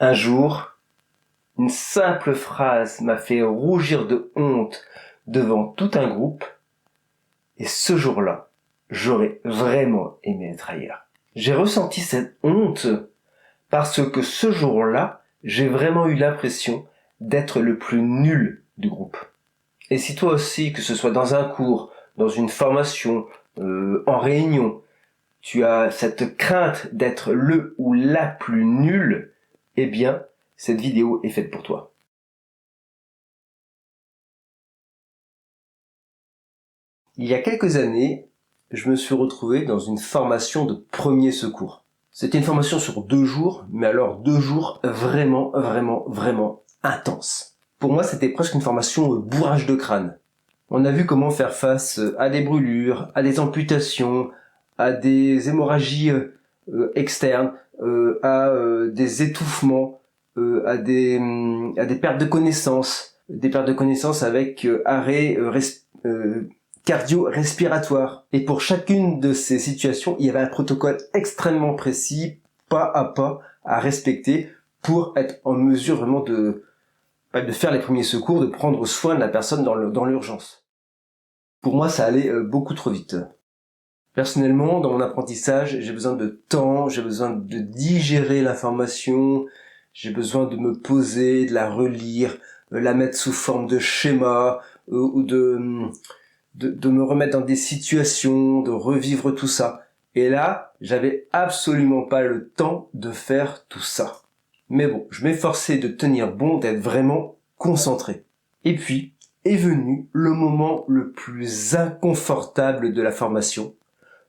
Un jour, une simple phrase m'a fait rougir de honte devant tout un groupe, et ce jour-là, j'aurais vraiment aimé être ailleurs. J'ai ressenti cette honte parce que ce jour-là, j'ai vraiment eu l'impression d'être le plus nul du groupe. Et si toi aussi, que ce soit dans un cours, dans une formation, en réunion, tu as cette crainte d'être le ou la plus nulle, eh bien, cette vidéo est faite pour toi. Il y a quelques années, je me suis retrouvé dans une formation de premier secours. C'était une formation sur 2 jours, mais alors 2 jours vraiment intenses. Pour moi, c'était presque une formation bourrage de crâne. On a vu comment faire face à des brûlures, à des amputations, à des hémorragies externes, à des étouffements, à des pertes de connaissances, avec arrêt cardio-respiratoire. Et pour chacune de ces situations, il y avait un protocole extrêmement précis, pas à respecter pour être en mesure vraiment de faire les premiers secours, de prendre soin de la personne dans l'urgence. Pour moi, ça allait beaucoup trop vite. Personnellement, dans mon apprentissage, j'ai besoin de temps, j'ai besoin de digérer l'information, j'ai besoin de me poser, de la relire, la mettre sous forme de schéma, ou de me remettre dans des situations, de revivre tout ça. Et là, j'avais absolument pas le temps de faire tout ça. Mais bon, je m'efforçais de tenir bon, d'être vraiment concentré. Et puis, est venu le moment le plus inconfortable de la formation,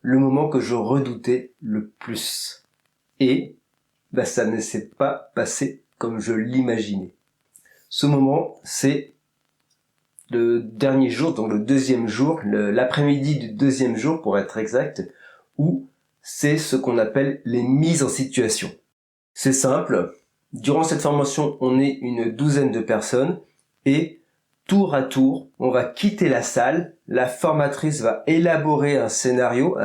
le moment que je redoutais le plus. Et, ça ne s'est pas passé comme je l'imaginais. Ce moment, c'est le dernier jour, donc le deuxième jour, l'après-midi du deuxième jour pour être exact, où c'est ce qu'on appelle les mises en situation. C'est simple, durant cette formation, on est une douzaine de personnes et tour à tour, on va quitter la salle, la formatrice va élaborer un scénario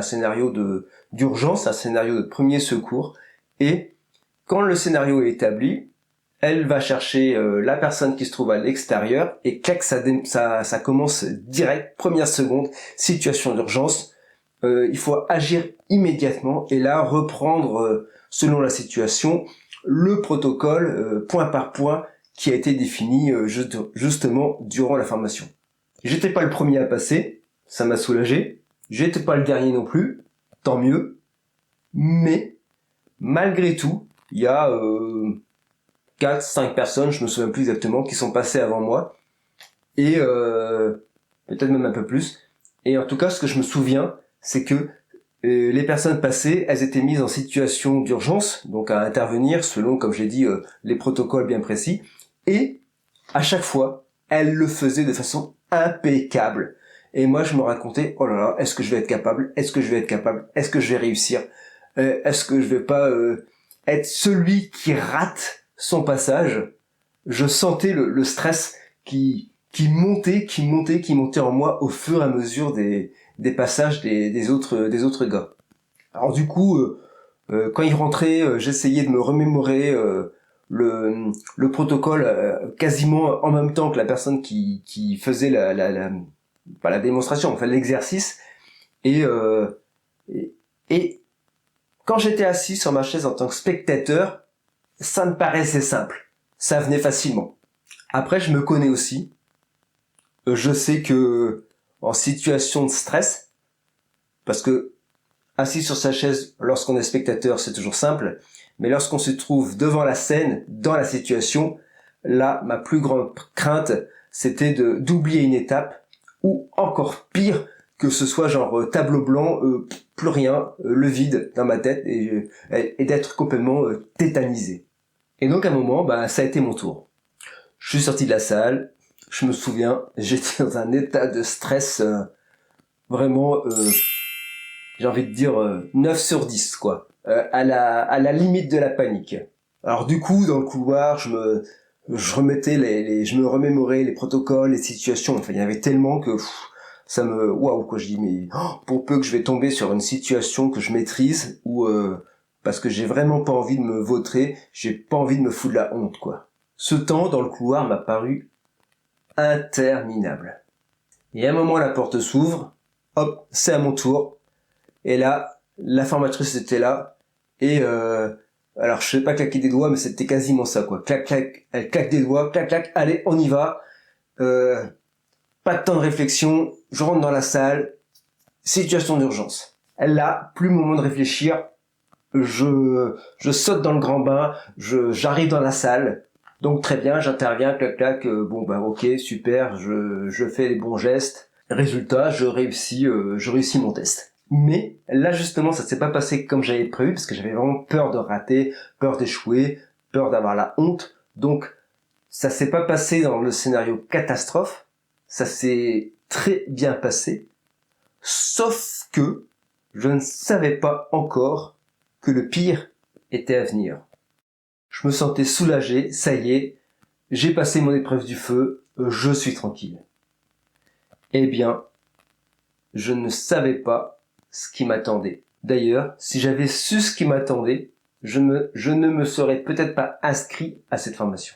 d'urgence, un scénario de premier secours, et quand le scénario est établi, elle va chercher la personne qui se trouve à l'extérieur et clac, ça commence direct, première seconde, situation d'urgence. Il faut agir immédiatement et là reprendre selon la situation le protocole point par point qui a été défini justement durant la formation. J'étais pas le premier à passer, ça m'a soulagé. J'étais pas le dernier non plus, tant mieux. Mais malgré tout, il y a 4-5 personnes, je me souviens plus exactement, qui sont passées avant moi. Et peut-être même un peu plus. Et en tout cas, ce que je me souviens, c'est que les personnes passées, elles étaient mises en situation d'urgence, donc à intervenir selon, comme j'ai dit, les protocoles bien précis. Et à chaque fois, elles le faisaient de façon impeccable. Et moi, je me racontais, oh là là, est-ce que je vais être capable? Est-ce que je vais être capable? Est-ce que je vais réussir? Est-ce que je vais pas être celui qui rate son passage? Je sentais le stress qui montait en moi au fur et à mesure des passages des autres gars. Alors du coup, quand ils rentraient, j'essayais de me remémorer le protocole quasiment en même temps que la personne qui faisait pas la démonstration, enfin l'exercice. Et, et quand j'étais assis sur ma chaise en tant que spectateur, ça me paraissait simple. Ça venait facilement. Après, je me connais aussi. Je sais que en situation de stress, parce que assis sur sa chaise lorsqu'on est spectateur, c'est toujours simple, mais lorsqu'on se trouve devant la scène, dans la situation, là, ma plus grande crainte, c'était d'oublier une étape, ou encore pire, que ce soit genre tableau blanc, plus rien, le vide dans ma tête, et d'être complètement tétanisé. Et donc à un moment, ça a été mon tour. Je suis sorti de la salle, je me souviens, j'étais dans un état de stress vraiment, j'ai envie de dire 9 sur 10, quoi. À la limite de la panique. Alors du coup, dans le couloir, je me remémorais les protocoles, les situations. Enfin, il y en avait tellement que ça me, waouh, quoi. Je dis, mais pour peu que je vais tomber sur une situation que je maîtrise, ou parce que j'ai vraiment pas envie de me vautrer, j'ai pas envie de me foutre la honte, quoi. Ce temps dans le couloir m'a paru interminable. Et à un moment, la porte s'ouvre, hop, c'est à mon tour, et là, la formatrice était là, et alors je sais pas claquer des doigts, mais c'était quasiment ça, quoi. Clac, clac, elle claque des doigts, clac, clac, allez, on y va. Pas de temps de réflexion, je rentre dans la salle, situation d'urgence. Là, plus moment de réfléchir, je saute dans le grand bain, j'arrive dans la salle, donc très bien, j'interviens, clac, clac, bon bah ok, super, je fais les bons gestes, résultat, je réussis mon test. Mais là justement, ça s'est pas passé comme j'avais prévu, parce que j'avais vraiment peur de rater, peur d'échouer, peur d'avoir la honte, donc ça s'est pas passé dans le scénario catastrophe, ça s'est très bien passé, sauf que je ne savais pas encore que le pire était à venir. Je me sentais soulagé, ça y est, j'ai passé mon épreuve du feu, je suis tranquille. Eh bien, je ne savais pas ce qui m'attendait. D'ailleurs, si j'avais su ce qui m'attendait, je ne me serais peut-être pas inscrit à cette formation.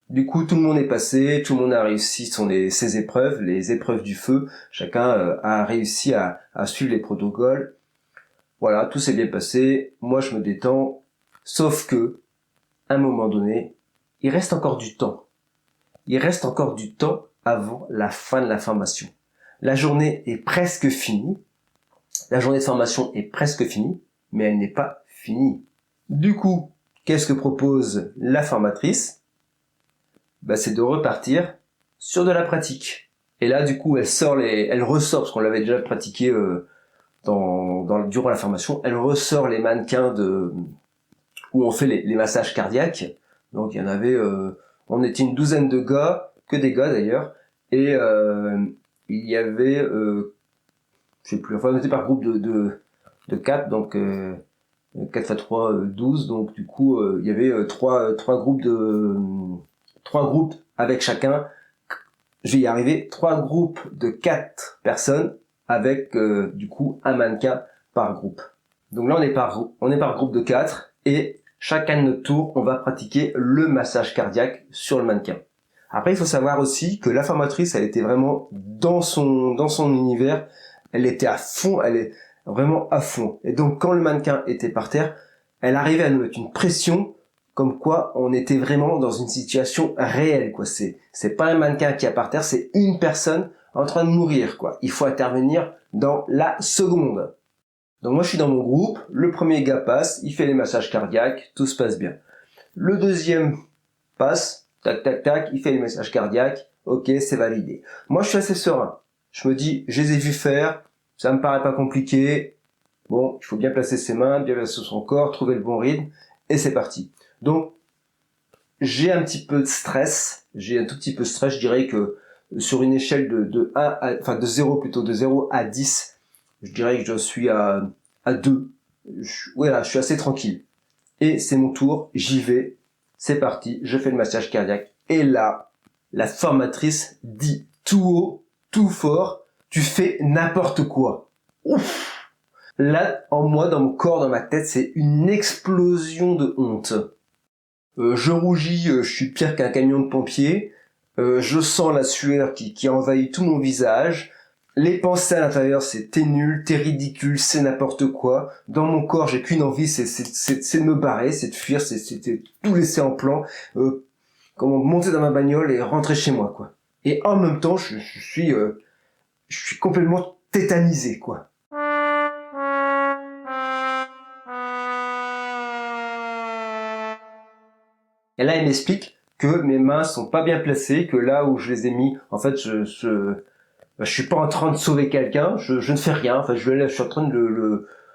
Du coup, tout le monde est passé, tout le monde a réussi ses épreuves, les épreuves du feu. Chacun a réussi à suivre les protocoles. Voilà, tout s'est bien passé. Moi, je me détends. Sauf que, à un moment donné, il reste encore du temps. Il reste encore du temps avant la fin de la formation. La journée est presque finie. La journée de formation est presque finie, mais elle n'est pas finie. Du coup, qu'est-ce que propose la formatrice ? C'est de repartir sur de la pratique. Et là, du coup, elle ressort, parce qu'on l'avait déjà pratiqué durant la formation, elle ressort les mannequins où on fait les massages cardiaques. Donc, il y en avait, on était une douzaine de gars, que des gars d'ailleurs, et il y avait, je sais plus, enfin, on était par groupe de 4, donc 4 x 3, 12, donc du coup, il y avait trois groupes avec chacun, je vais y arriver, 3 groupes de 4 personnes avec du coup un mannequin par groupe. Donc là on est par groupe de 4 et chacun de notre tour on va pratiquer le massage cardiaque sur le mannequin. Après il faut savoir aussi que la formatrice elle était vraiment dans son univers, elle était à fond, elle est vraiment à fond. Et donc quand le mannequin était par terre, elle arrivait à nous mettre une pression comme quoi on était vraiment dans une situation réelle, quoi. C'est pas un mannequin qui est par terre, c'est une personne en train de mourir, quoi. Il faut intervenir dans la seconde. Donc moi je suis dans mon groupe, le premier gars passe, il fait les massages cardiaques, tout se passe bien. Le deuxième passe, tac tac tac, il fait les massages cardiaques, ok, c'est validé. Moi je suis assez serein. Je me dis, je les ai vus faire, ça me paraît pas compliqué. Bon, il faut bien placer ses mains, bien placer son corps, trouver le bon rythme, et c'est parti. Donc, j'ai un petit peu de stress, je dirais que sur une échelle de 0 à 10, je dirais que je suis à 2. Voilà, je suis assez tranquille. Et c'est mon tour, j'y vais, c'est parti, je fais le massage cardiaque. Et là, la formatrice dit tout haut, tout fort, tu fais n'importe quoi. Ouf! Là, en moi, dans mon corps, dans ma tête, c'est une explosion de honte. Je rougis, je suis pire qu'un camion de pompiers. Je sens la sueur qui envahit tout mon visage. Les pensées à l'intérieur, c'est t'es nul, t'es ridicule, c'est n'importe quoi. Dans mon corps, j'ai qu'une envie, c'est de me barrer, c'est de fuir, c'est de tout laisser en plan. Monter dans ma bagnole et rentrer chez moi, quoi. Et en même temps, je suis complètement tétanisé, quoi. Et là, elle m'explique que mes mains sont pas bien placées, que là où je les ai mis, en fait, je suis pas en train de sauver quelqu'un, je ne fais rien, enfin, je suis en train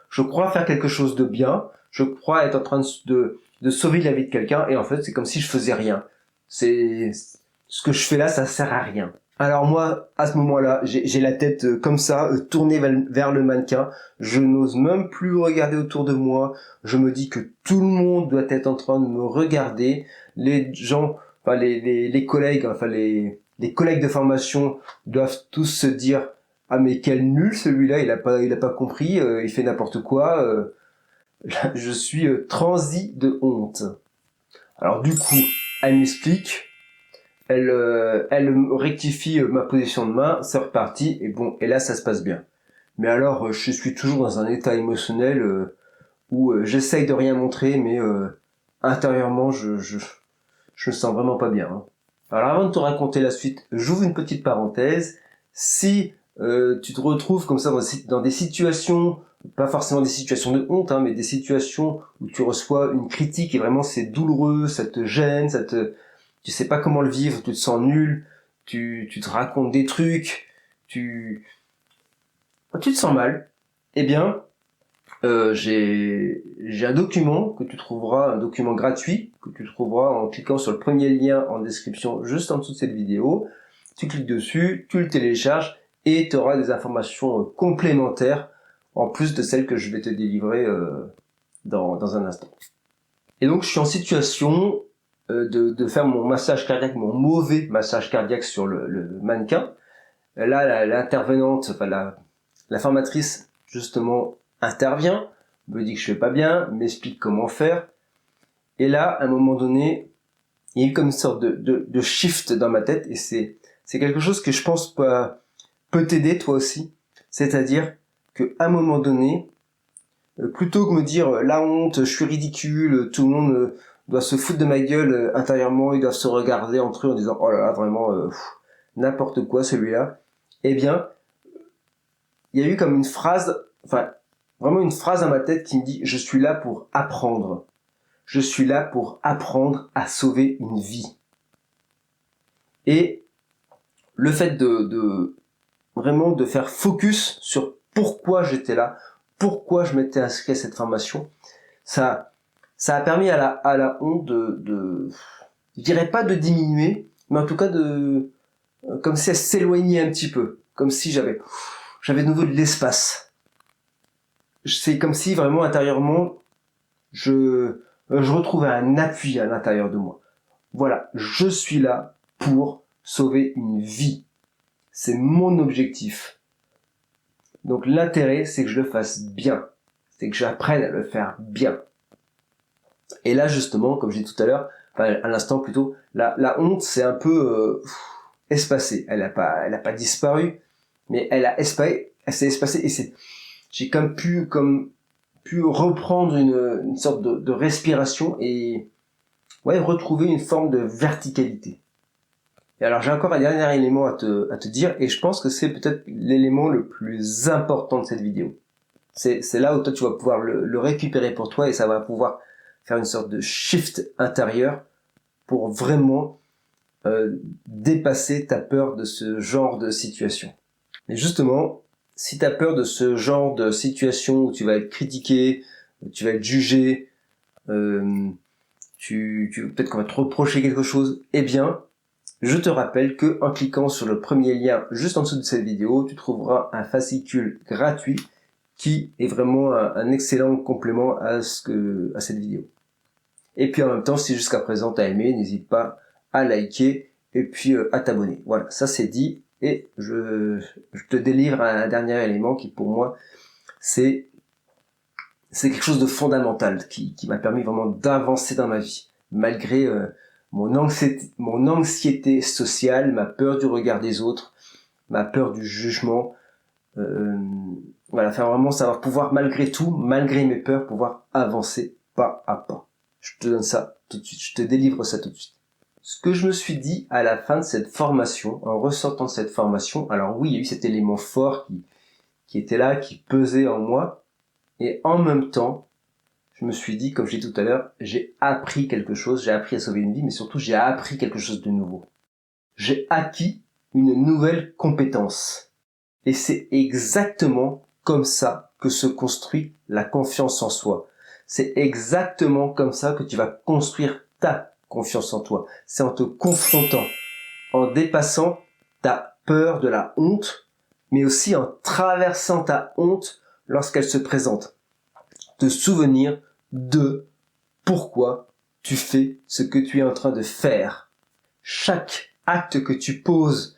je crois faire quelque chose de bien, je crois être en train de sauver la vie de quelqu'un, et en fait, c'est comme si je faisais rien. Ce que je fais là, ça sert à rien. Alors moi, à ce moment-là, j'ai la tête comme ça, tournée vers le mannequin. Je n'ose même plus regarder autour de moi. Je me dis que tout le monde doit être en train de me regarder. Les gens, enfin les collègues, enfin les collègues de formation doivent tous se dire ah mais quel nul celui-là, il a pas compris, il fait n'importe quoi, je suis transi de honte. Alors du coup, elle m'explique, elle me rectifie ma position de main, c'est reparti, et bon, et là ça se passe bien. Mais alors, je suis toujours dans un état émotionnel où j'essaye de rien montrer, mais intérieurement, je me sens vraiment pas bien. Hein. Alors avant de te raconter la suite, j'ouvre une petite parenthèse. Si tu te retrouves comme ça dans des situations, pas forcément des situations de honte, hein, mais des situations où tu reçois une critique et vraiment c'est douloureux, ça te gêne, tu sais pas comment le vivre, tu te sens nul, tu te racontes des trucs, tu te sens mal, eh bien, j'ai un document que tu trouveras, un document gratuit que tu trouveras en cliquant sur le premier lien en description juste en dessous de cette vidéo. Tu cliques dessus, tu le télécharges et tu auras des informations complémentaires en plus de celles que je vais te délivrer dans un instant. Et donc je suis en situation de faire mon massage cardiaque, mon mauvais massage cardiaque sur le mannequin. Là, l'intervenante, enfin la formatrice justement intervient, me dit que je fais pas bien, m'explique comment faire. Et là, à un moment donné, il y a eu comme une sorte de shift dans ma tête et c'est quelque chose que je pense peut t'aider toi aussi. C'est-à-dire que à un moment donné, plutôt que me dire la honte, je suis ridicule, tout le monde doit se foutre de ma gueule intérieurement, ils doivent se regarder entre eux en disant oh là là vraiment n'importe quoi celui-là. Eh bien, il y a eu comme une phrase, enfin vraiment une phrase dans ma tête qui me dit je suis là pour apprendre. Je suis là pour apprendre à sauver une vie. Et le fait de vraiment de faire focus sur pourquoi j'étais là, pourquoi je m'étais inscrit à cette formation, ça a permis à la honte je dirais pas de diminuer, mais en tout cas comme si elle s'éloignait un petit peu, comme si j'avais de nouveau de l'espace. C'est comme si vraiment intérieurement je retrouvais un appui à l'intérieur de moi. Voilà, je suis là pour sauver une vie. C'est mon objectif. Donc l'intérêt, c'est que je le fasse bien. C'est que j'apprenne à le faire bien. Et là, justement, comme j'ai dit tout à l'heure, enfin à l'instant plutôt, la honte, c'est un peu espacée. Elle a pas disparu, mais elle s'est espacée et j'ai pu reprendre une sorte de respiration et ouais, retrouver une forme de verticalité. Et alors j'ai encore un dernier élément à te dire et je pense que c'est peut-être l'élément le plus important de cette vidéo. C'est là où toi tu vas pouvoir le récupérer pour toi et ça va pouvoir faire une sorte de shift intérieur pour vraiment dépasser ta peur de ce genre de situation. Et justement, si tu as peur de ce genre de situation où tu vas être critiqué, tu vas être jugé, peut-être qu'on va te reprocher quelque chose, eh bien, je te rappelle que en cliquant sur le premier lien juste en dessous de cette vidéo, tu trouveras un fascicule gratuit qui est vraiment un excellent complément à cette vidéo. Et puis en même temps, si jusqu'à présent tu as aimé, n'hésite pas à liker et puis à t'abonner. Voilà, ça c'est dit et je te délivre un dernier élément qui pour moi c'est quelque chose de fondamental qui m'a permis vraiment d'avancer dans ma vie malgré mon anxiété sociale, ma peur du regard des autres, ma peur du jugement. Voilà, faire vraiment savoir pouvoir malgré tout, malgré mes peurs, pouvoir avancer pas à pas. Je te donne ça tout de suite, je te délivre ça tout de suite. Ce que je me suis dit à la fin de cette formation, en ressortant de cette formation, alors oui, il y a eu cet élément fort qui était là, qui pesait en moi, et en même temps, je me suis dit, comme je l'ai dit tout à l'heure, j'ai appris quelque chose, j'ai appris à sauver une vie, mais surtout j'ai appris quelque chose de nouveau. J'ai acquis une nouvelle compétence. Et c'est exactement comme ça que se construit la confiance en soi. C'est exactement comme ça que tu vas construire ta confiance en toi. C'est en te confrontant, en dépassant ta peur de la honte, mais aussi en traversant ta honte lorsqu'elle se présente. Te souvenir de pourquoi tu fais ce que tu es en train de faire. Chaque acte que tu poses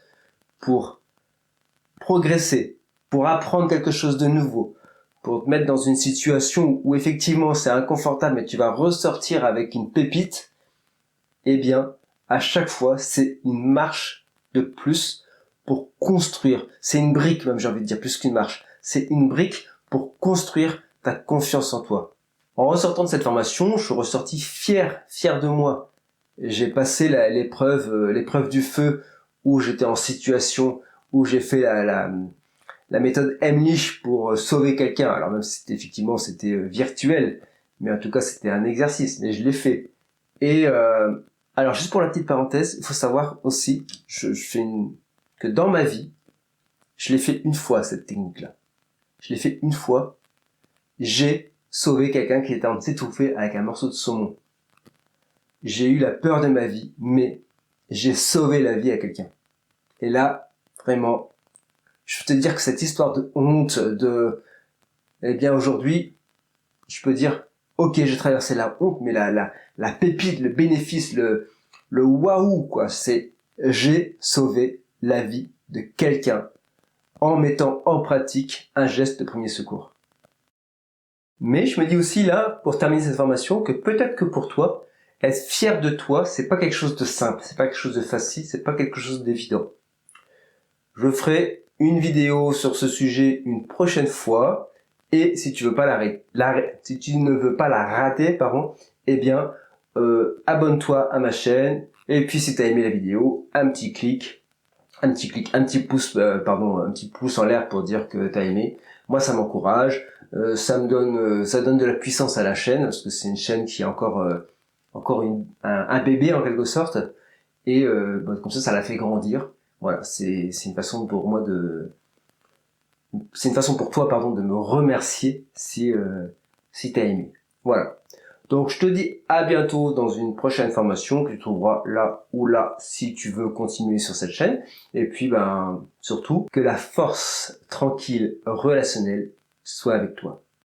pour progresser, pour apprendre quelque chose de nouveau, pour te mettre dans une situation où effectivement c'est inconfortable mais tu vas ressortir avec une pépite, eh bien, à chaque fois, c'est une marche de plus pour construire. C'est une brique même, j'ai envie de dire, plus qu'une marche. C'est une brique pour construire ta confiance en toi. En ressortant de cette formation, je suis ressorti fier de moi. J'ai passé l'épreuve du feu où j'étais en situation où j'ai fait la méthode Heimlich pour sauver quelqu'un. Alors même si c'était virtuel, mais en tout cas c'était un exercice, mais je l'ai fait. Et alors juste pour la petite parenthèse, il faut savoir aussi, que dans ma vie, je l'ai fait une fois cette technique-là. Je l'ai fait une fois. J'ai sauvé quelqu'un qui était en train de s'étouffer avec un morceau de saumon. J'ai eu la peur de ma vie, mais j'ai sauvé la vie à quelqu'un. Et là, vraiment, je peux te dire que cette histoire de honte, eh bien aujourd'hui, je peux dire, ok, j'ai traversé la honte, mais la pépite, le bénéfice, le waouh, quoi, c'est, j'ai sauvé la vie de quelqu'un en mettant en pratique un geste de premier secours. Mais je me dis aussi là, pour terminer cette formation, que peut-être que pour toi, être fier de toi, c'est pas quelque chose de simple, c'est pas quelque chose de facile, c'est pas quelque chose d'évident. Je ferai une vidéo sur ce sujet une prochaine fois, et si tu veux pas si tu ne veux pas la rater, pardon, eh bien, abonne-toi à ma chaîne, et puis si tu as aimé la vidéo, un petit pouce, un petit pouce en l'air pour dire que tu as aimé. Moi, ça m'encourage, ça donne de la puissance à la chaîne, parce que c'est une chaîne qui est encore un bébé en quelque sorte, et comme ça la fait grandir. Voilà, c'est une façon pour moi c'est une façon pour toi, pardon, de me remercier si t'as aimé. Voilà. Donc je te dis à bientôt dans une prochaine formation que tu trouveras là ou là si tu veux continuer sur cette chaîne. Et puis surtout que la force tranquille relationnelle soit avec toi.